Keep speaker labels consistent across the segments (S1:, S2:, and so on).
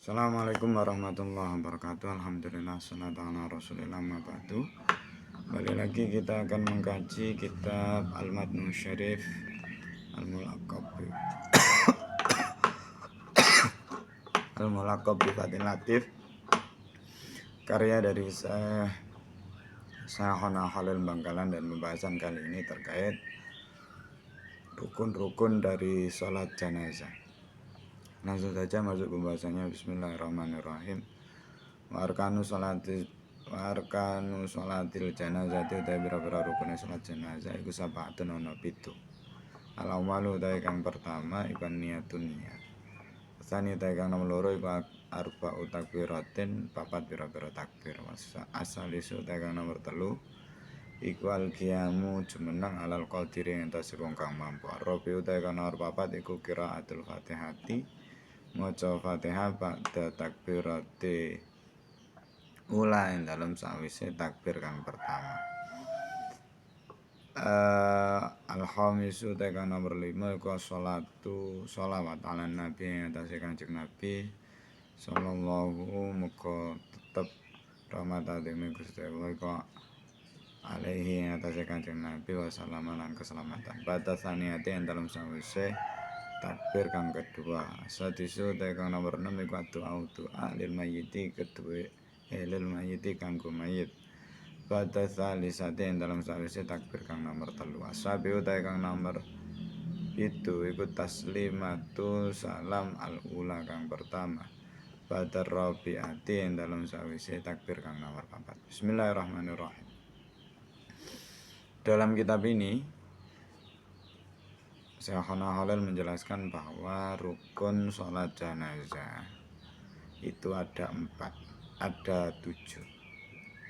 S1: Assalamualaikum warahmatullahi wabarakatuh. Alhamdulillah, salatu ala rasulillah, ma ba'du. Balik lagi kita akan mengkaji kitab Al-Matnu Syarif Al-Mulaqab Al-Mulaqab bi Fathil Latif, karya dari Syekhona Khalil Bangkalan, dan pembahasan kali ini terkait rukun-rukun dari sholat jenazah. Langsung saja masuk pembahasannya. Bismillahirrahmanirrahim. Warkanu sholatil janazah itu utai bira-bira rukun sholat jenazah iku sabatun ono pitu. Al-awwalu utai kang pertama iku niyatun niat. Tsani utai kang nomor loro iku arba'u takbiratin, papat bira-bira takbir. Asalisu utai kang nomor telu iku al-qiyamu jumeneng alal qadiri ing atase wong kang mampu. Arabi utai kang nomor papat iku qiraatul Fatihati, maca Fatihah ba'da takbirati ula ing dalem sawise takbir kang pertama. Al-khamisu tekan nomor 5 iku sholawat ala nabi ing atase Kanjeng Nabi sallallahu muga tetep rahmat ing Gusti Allah iku alaihi ing atase Kanjeng Nabi wasallam lan keselamatan. Batasaniate ing dalem sawise takbir kang kedua. Sadisu tekan nomor 6 iku doa lil mayyiti kedue lil mayyiti kanggo mayit. Pada salisate yang dalam sawise takbir kang nomor telu. Asabi utai kang nomor itu ikut taslimatu salam al-ula kang pertama. Pada rabiati yang dalam sawise takbir kang nomor 4. Bismillahirrahmanirrahim. Dalam kitab ini Syekhona Khalil menjelaskan bahwa rukun sholat jenazah itu ada 4, ada 7.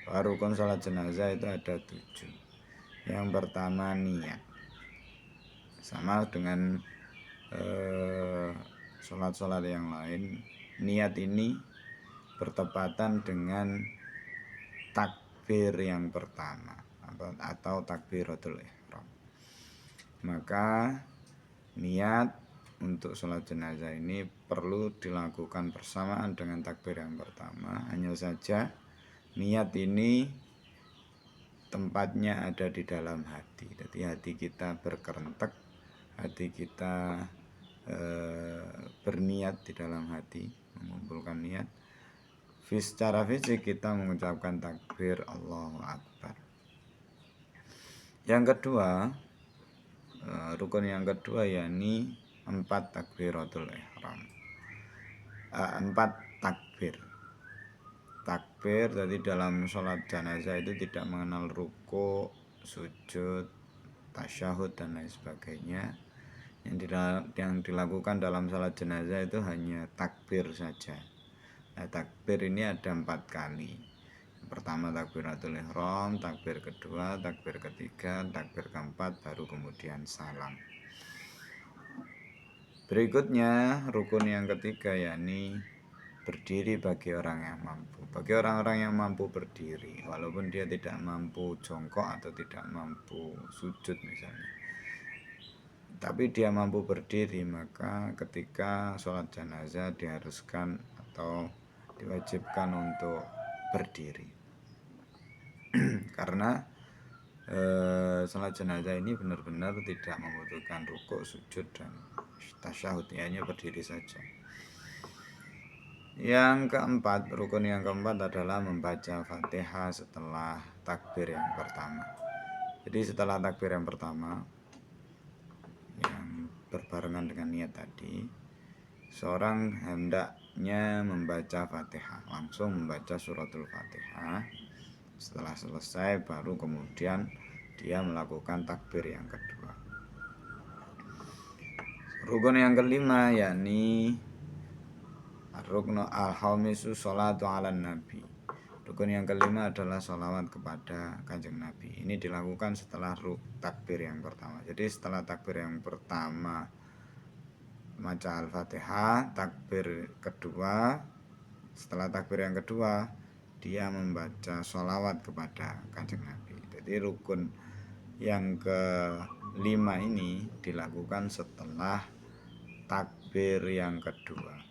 S1: Rukun sholat jenazah itu ada 7. Yang pertama niat. Sama dengan sholat-sholat yang lain, niat ini bertepatan dengan takbir yang pertama atau takbiratul ihram. Maka niat untuk sholat jenazah ini perlu dilakukan bersamaan dengan takbir yang pertama. Hanya saja niat ini tempatnya ada di dalam hati. Jadi hati kita berkerentek, hati kita berniat di dalam hati, mengumpulkan niat. Secara fisik kita mengucapkan takbir Allahu Akbar. Yang kedua, rukun yang kedua yakni 4 takbiratul ihram. 4 takbir. Takbir, jadi dalam sholat jenazah itu tidak mengenal ruku, sujud, tasyahud dan lain sebagainya. Yang dilakukan dalam sholat jenazah itu hanya takbir saja. Nah, takbir ini ada 4 kali. Yang pertama takbiratul ihram, takbir kedua, takbir ketiga, takbir keempat, baru kemudian salam. Berikutnya rukun yang ketiga yakni berdiri bagi orang yang mampu. Bagi orang-orang yang mampu berdiri, walaupun dia tidak mampu jongkok atau tidak mampu sujud misalnya, tapi dia mampu berdiri, maka ketika sholat jenazah diharuskan atau diwajibkan untuk berdiri. Karena sholat jenazah ini benar-benar tidak membutuhkan rukuk, sujud dan tasyahud, hanya berdiri saja. Yang keempat, rukun yang keempat adalah membaca Fatihah setelah takbir yang pertama. Jadi setelah takbir yang pertama yang berbarengan dengan niat tadi, seorang hendaknya membaca Fatihah, langsung membaca suratul Fatihah. Setelah selesai baru kemudian dia melakukan takbir yang kedua. Rukun yang kelima yakni rukun al-khamisu sholatu ala nabi. Rukun yang kelima adalah sholawat kepada Kanjeng Nabi. Ini dilakukan setelah takbir yang pertama. Jadi setelah takbir yang pertama baca al-Fatihah, takbir kedua, setelah takbir yang kedua dia membaca sholawat kepada Kanjeng Nabi. Jadi rukun yang kelima ini dilakukan setelah takbir yang kedua.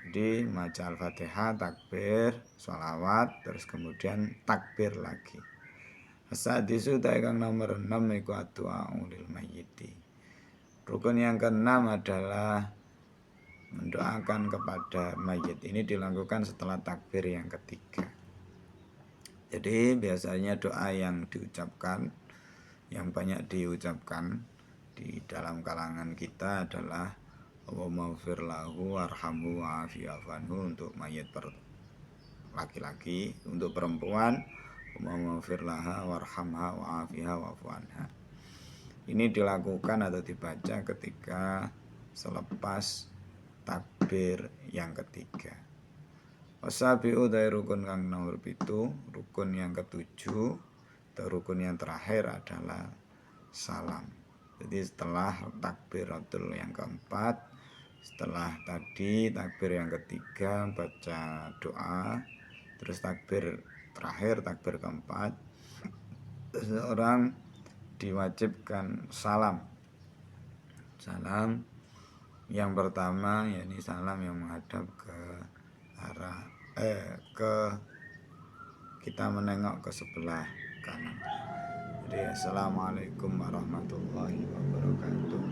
S1: Jadi maca Al-Fatihah, takbir, sholawat, terus kemudian takbir lagi. As-sadisu kang nomor 6 iku addu'a lil mayyiti. Rukun yang keenam adalah mendoakan kepada mayit. Ini dilakukan setelah takbir yang ketiga. Jadi biasanya doa yang diucapkan, yang banyak diucapkan di dalam kalangan kita adalah Allahumma ghfir lahu warhamhu wa'afi'afanhu untuk mayit laki-laki, untuk perempuan Allahumma ghfir laha warhamha wa'afiha wa'fu anha. Ini dilakukan atau dibaca ketika selepas takbir yang ketiga. Wasabi'u dari rukun kang nomor 7, rukun yang ketujuh atau rukun yang terakhir adalah salam. Jadi setelah takbiratul yang keempat, setelah tadi takbir yang ketiga baca doa, terus takbir terakhir, takbir keempat, seseorang diwajibkan salam. Salam yang pertama yakni salam yang menghadap ke arah kita menengok ke sebelah kanan. Jadi assalamualaikum warahmatullahi wabarakatuh.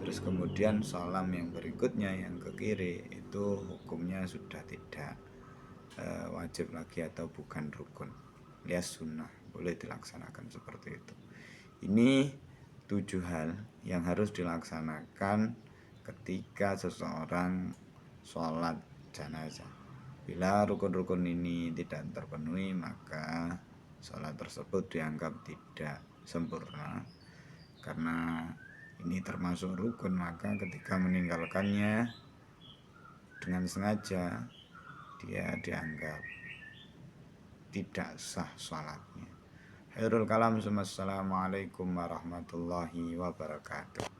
S1: Terus kemudian salam yang berikutnya yang ke kiri itu hukumnya sudah tidak wajib lagi atau bukan rukun, alias sunnah, boleh dilaksanakan seperti itu. Ini 7 hal yang harus dilaksanakan ketika seseorang sholat jenazah. Bila rukun-rukun ini tidak terpenuhi, maka sholat tersebut dianggap tidak sempurna. Karena ini termasuk rukun, maka ketika meninggalkannya dengan sengaja, dia dianggap tidak sah sholatnya. Khairul kalam. Assalamualaikum warahmatullahi wabarakatuh.